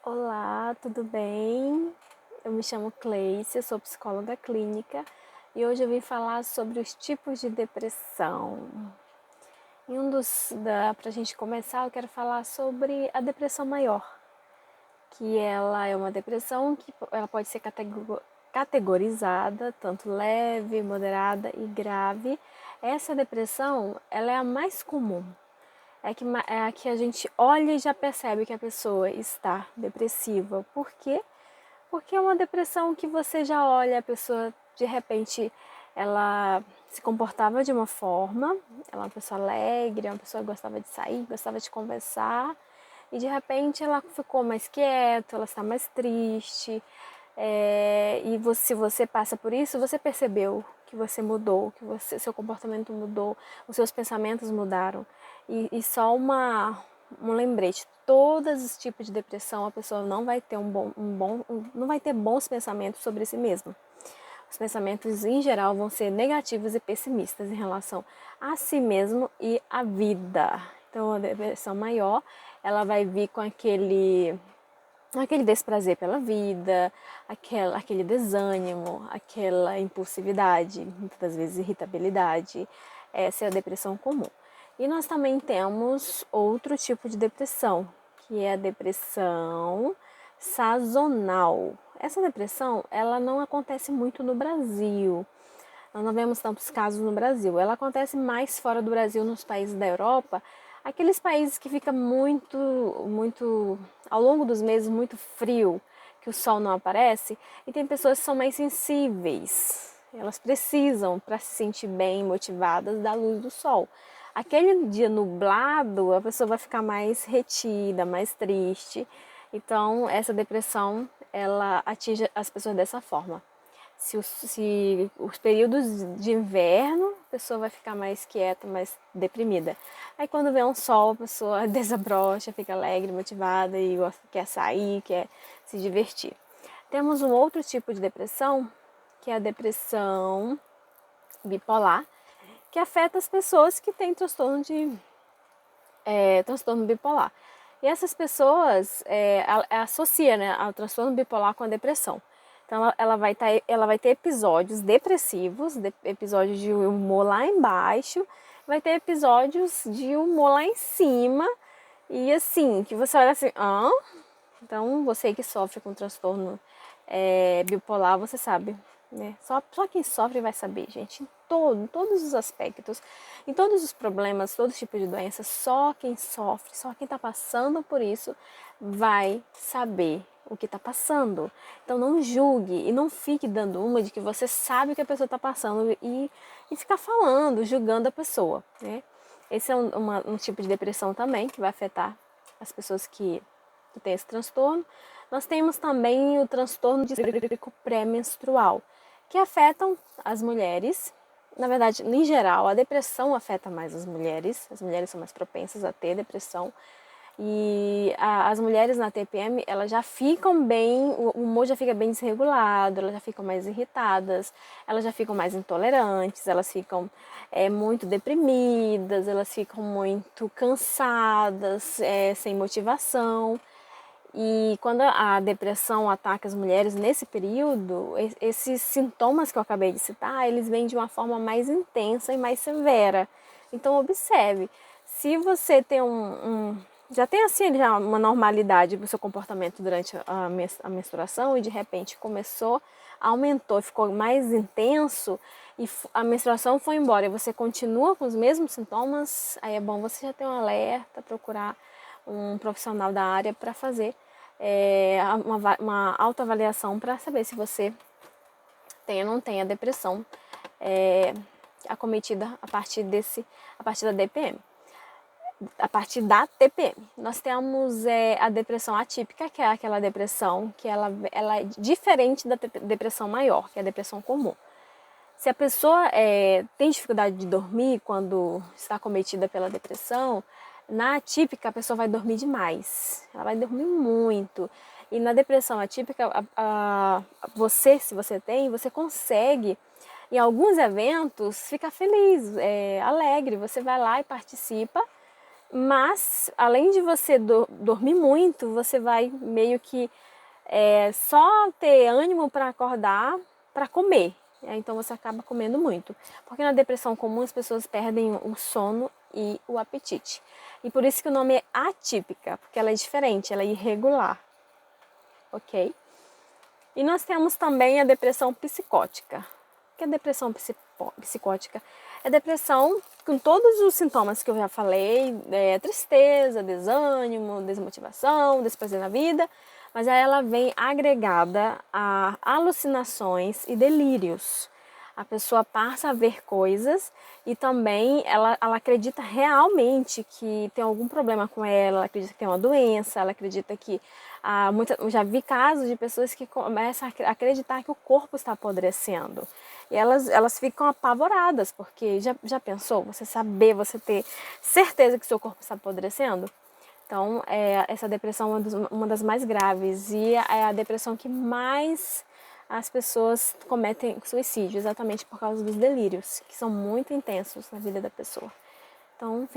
Olá, tudo bem? Eu me chamo Cleice, eu sou psicóloga clínica e hoje eu vim falar sobre os tipos de depressão. Para a gente começar, eu quero falar sobre a depressão maior, que ela é uma depressão que ela pode ser categorizada, tanto leve, moderada e grave. Essa depressão, ela é a mais comum. É a que a gente olha e já percebe que a pessoa está depressiva. Por quê? Porque é uma depressão que você já olha, a pessoa de repente ela se comportava de uma forma, ela é uma pessoa alegre, uma pessoa que gostava de sair, gostava de conversar, e de repente ela ficou mais quieta, ela está mais triste. Se você passa por isso, você percebeu que você mudou, seu comportamento mudou, os seus pensamentos mudaram. E só um lembrete: todos os tipos de depressão a pessoa não vai ter não vai ter bons pensamentos sobre si mesma. Os pensamentos em geral vão ser negativos e pessimistas em relação a si mesmo e à vida. Então a depressão maior, ela vai vir com aquele desprazer pela vida, aquele desânimo, aquela impulsividade, muitas das vezes irritabilidade. Essa é a depressão comum. E nós também temos outro tipo de depressão, que é a depressão sazonal. Essa depressão, ela não acontece muito no Brasil. Nós não vemos tantos casos no Brasil. Ela acontece mais fora do Brasil, nos países da Europa, aqueles países que fica muito, ao longo dos meses, muito frio, que o sol não aparece, e tem pessoas que são mais sensíveis. Elas precisam, para se sentir bem, motivadas, da luz do sol. Aquele dia nublado, a pessoa vai ficar mais retida, mais triste. Então, essa depressão, ela atinge as pessoas dessa forma. Se os períodos de inverno, a pessoa vai ficar mais quieta, mais deprimida. Aí quando vê um sol, a pessoa desabrocha, fica alegre, motivada e quer sair, quer se divertir. Temos um outro tipo de depressão, que é a depressão bipolar, que afeta as pessoas que têm transtorno bipolar. E essas pessoas associam, né, o transtorno bipolar com a depressão. Então ela vai ter episódios depressivos, episódios de humor lá embaixo, vai ter episódios de humor lá em cima, e assim, que você olha assim, ah? Então você que sofre com transtorno bipolar, você sabe, né? Só quem sofre vai saber, gente, em todos os aspectos, em todos os problemas, todo tipo de doença, só quem sofre, só quem está passando por isso vai saber o que está passando. Então não julgue e não fique dando uma de que você sabe o que a pessoa está passando e ficar falando, julgando a pessoa, né? Esse é um tipo de depressão também que vai afetar as pessoas que têm esse transtorno. Nós temos também o transtorno de ciclo pré-menstrual, que afetam as mulheres. Na verdade, em geral, a depressão afeta mais as mulheres são mais propensas a ter depressão. E as mulheres na TPM, elas já ficam bem, o humor já fica bem desregulado, elas já ficam mais irritadas, elas já ficam mais intolerantes, elas ficam muito deprimidas, elas ficam muito cansadas, sem motivação. E quando a depressão ataca as mulheres nesse período, esses sintomas que eu acabei de citar, eles vêm de uma forma mais intensa e mais severa. Então observe, se você tem já tem assim já uma normalidade do seu comportamento durante a menstruação e de repente aumentou, ficou mais intenso e a menstruação foi embora e você continua com os mesmos sintomas, aí é bom você já ter um alerta, procurar um profissional da área para fazer uma autoavaliação para saber se você tem ou não tem a depressão acometida a partir da DPM. A partir da TPM. Nós temos a depressão atípica, que é aquela depressão que ela é diferente da depressão maior, que é a depressão comum. Se a pessoa tem dificuldade de dormir quando está acometida pela depressão, na atípica a pessoa vai dormir demais, ela vai dormir muito. E na depressão atípica, se você tem, você consegue, em alguns eventos, ficar feliz, alegre. Você vai lá e participa Mas, além de você dormir muito, você vai meio que só ter ânimo para acordar, para comer. Então você acaba comendo muito. Porque na depressão comum as pessoas perdem o sono e o apetite. E por isso que o nome é atípica, porque ela é diferente, ela é irregular. Ok? E nós temos também a depressão psicótica. O que é depressão psicótica? É depressão com todos os sintomas que eu já falei, tristeza, desânimo, desmotivação, desprazer na vida, mas aí ela vem agregada a alucinações e delírios. A pessoa passa a ver coisas e também ela acredita realmente que tem algum problema com ela acredita que tem uma doença, ela acredita que já vi casos de pessoas que começam a acreditar que o corpo está apodrecendo. E elas ficam apavoradas, porque já pensou você ter certeza que seu corpo está apodrecendo? Então, essa depressão é uma das mais graves e é a depressão que mais as pessoas cometem suicídio, exatamente por causa dos delírios, que são muito intensos na vida da pessoa. Então,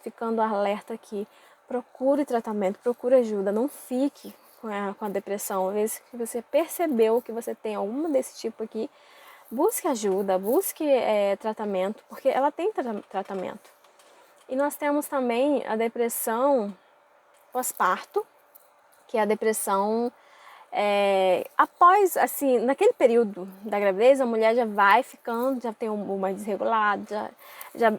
ficando alerta aqui, procure tratamento, procure ajuda, não fique com a depressão. Às vezes que você percebeu que você tem alguma desse tipo aqui, busque ajuda, busque tratamento, porque ela tem tratamento. E nós temos também a depressão pós-parto, que é a depressão após, assim, naquele período da gravidez, a mulher já vai ficando, já tem uma desregulada,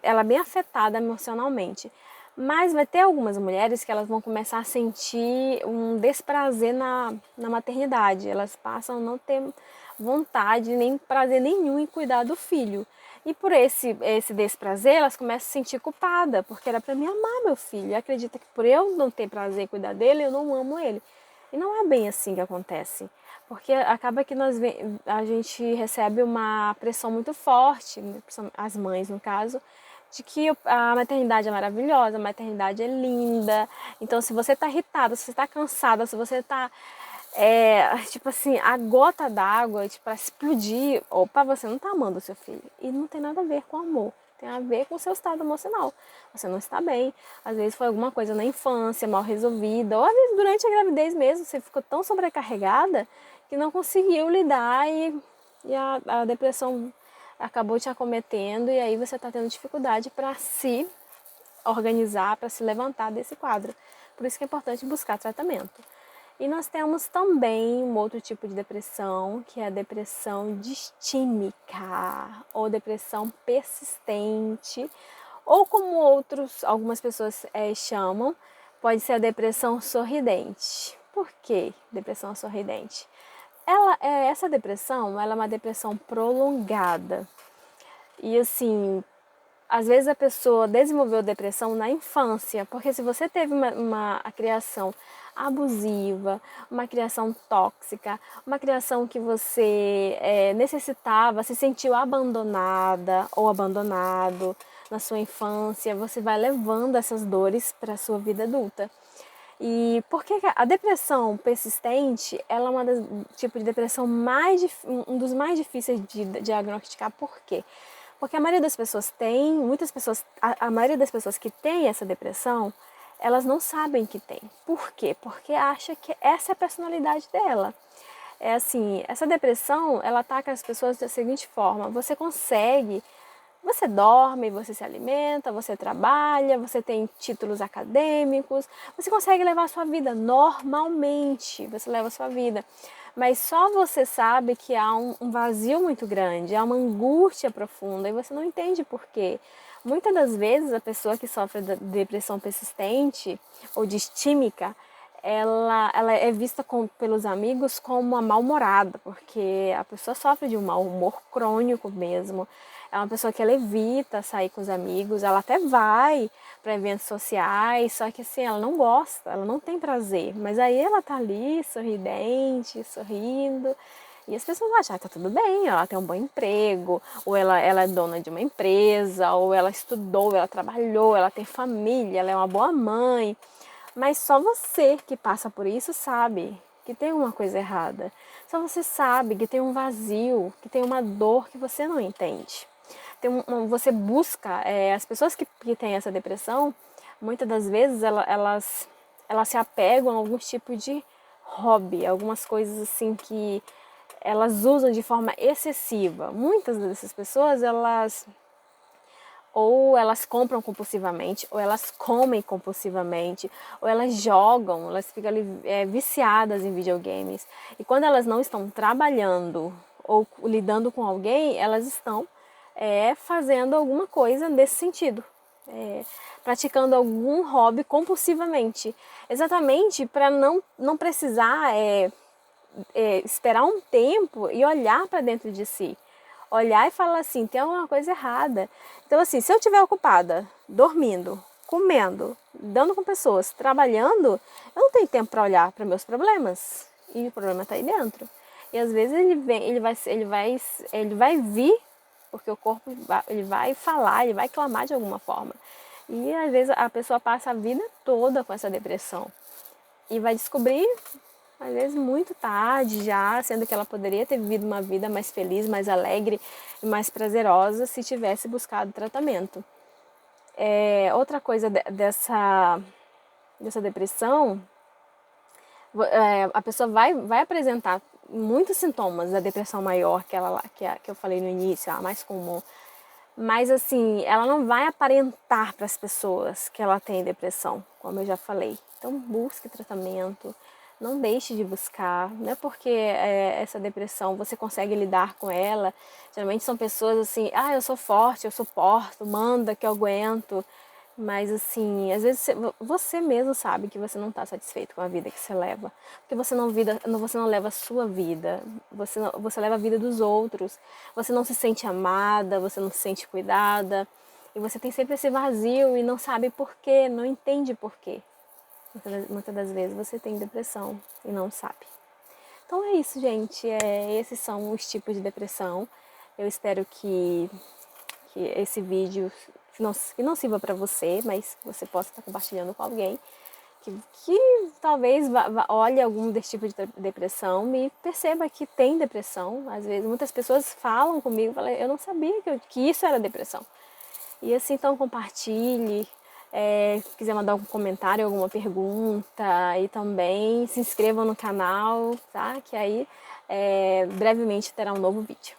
ela é bem afetada emocionalmente. Mas vai ter algumas mulheres que elas vão começar a sentir um desprazer na maternidade. Elas passam a não ter vontade, nem prazer nenhum em cuidar do filho. E por esse desprazer, elas começam a se sentir culpada, porque era para mim amar meu filho. E acredita que por eu não ter prazer em cuidar dele, eu não amo ele. E não é bem assim que acontece, porque acaba que a gente recebe uma pressão muito forte, as mães no caso, de que a maternidade é maravilhosa, a maternidade é linda. Então, se você está irritada, se você está cansada, se você está, tipo assim, a gota d'água tipo, para explodir, opa, você não está amando o seu filho. E não tem nada a ver com amor. Tem a ver com o seu estado emocional. Você não está bem. Às vezes foi alguma coisa na infância mal resolvida, ou às vezes durante a gravidez mesmo, você ficou tão sobrecarregada que não conseguiu lidar e a depressão acabou te acometendo e aí você está tendo dificuldade para se organizar, para se levantar desse quadro. Por isso que é importante buscar tratamento. E nós temos também um outro tipo de depressão, que é a depressão distímica, ou depressão persistente, ou como algumas pessoas chamam, pode ser a depressão sorridente. Por que depressão sorridente? Essa depressão ela é uma depressão prolongada. E assim, às vezes a pessoa desenvolveu depressão na infância, porque se você teve a criação abusiva, uma criação tóxica, uma criação que você necessitava, se sentiu abandonada ou abandonado na sua infância, você vai levando essas dores para a sua vida adulta. E porque a depressão persistente, ela é tipo de depressão um dos mais difíceis de diagnosticar. Por quê? Porque a maioria das pessoas a maioria das pessoas que tem essa depressão, elas não sabem que tem. Por quê? Porque acha que essa é a personalidade dela. É assim, essa depressão, ela ataca as pessoas da seguinte forma: você dorme, você se alimenta, você trabalha, você tem títulos acadêmicos, você consegue levar a sua vida normalmente, você leva a sua vida. Mas só você sabe que há um vazio muito grande, há uma angústia profunda e você não entende por quê. Muitas das vezes a pessoa que sofre de depressão persistente ou distímica, ela é vista pelos amigos como uma mal-humorada, porque a pessoa sofre de um mau humor crônico mesmo. É uma pessoa que ela evita sair com os amigos, ela até vai para eventos sociais, só que assim, ela não gosta, ela não tem prazer. Mas aí ela tá ali, sorridente, sorrindo, e as pessoas acham que tá tudo bem, ela tem um bom emprego, ou ela é dona de uma empresa, ou ela estudou, ela trabalhou, ela tem família, ela é uma boa mãe. Mas só você que passa por isso sabe que tem uma coisa errada. Só você sabe que tem um vazio, que tem uma dor que você não entende. Você busca, as pessoas que têm essa depressão muitas das vezes elas se apegam a algum tipo de hobby, algumas coisas assim que elas usam de forma excessiva. Muitas dessas pessoas, ou elas compram compulsivamente, ou elas comem compulsivamente, ou elas jogam, elas ficam ali, viciadas em videogames. E quando elas não estão trabalhando ou lidando com alguém, elas estão fazendo alguma coisa nesse sentido. Praticando algum hobby compulsivamente. Exatamente para não precisar esperar um tempo e olhar para dentro de si. Olhar e falar assim, tem alguma coisa errada. Então assim, se eu estiver ocupada, dormindo, comendo, lidando com pessoas, trabalhando, eu não tenho tempo para olhar para meus problemas. E o problema está aí dentro. E às vezes ele vai vir, porque o corpo ele vai falar, ele vai clamar de alguma forma. E às vezes a pessoa passa a vida toda com essa depressão. E vai descobrir, às vezes, muito tarde já, sendo que ela poderia ter vivido uma vida mais feliz, mais alegre e mais prazerosa se tivesse buscado tratamento. Outra coisa dessa depressão, a pessoa vai apresentar muitos sintomas da depressão maior, que eu falei no início, a mais comum. Mas assim, ela não vai aparentar para as pessoas que ela tem depressão, como eu já falei. Então busque tratamento, não deixe de buscar. Não é porque essa depressão você consegue lidar com ela. Geralmente são pessoas assim, eu sou forte, eu suporto, manda que eu aguento. Mas assim, às vezes você mesmo sabe que você não está satisfeito com a vida que você leva. Porque você não leva a sua vida, você leva a vida dos outros. Você não se sente amada, você não se sente cuidada. E você tem sempre esse vazio e não sabe por quê, não entende por quê. Muitas das vezes você tem depressão e não sabe. Então é isso, gente. Esses são os tipos de depressão. Eu espero que esse vídeo que não sirva para você, mas você possa estar compartilhando com alguém que talvez olhe algum desse tipo de depressão e perceba que tem depressão. Às vezes muitas pessoas falam comigo, eu não sabia que isso era depressão. E assim, então compartilhe, se quiser mandar algum comentário, alguma pergunta, e também se inscreva no canal, tá? Que aí brevemente terá um novo vídeo.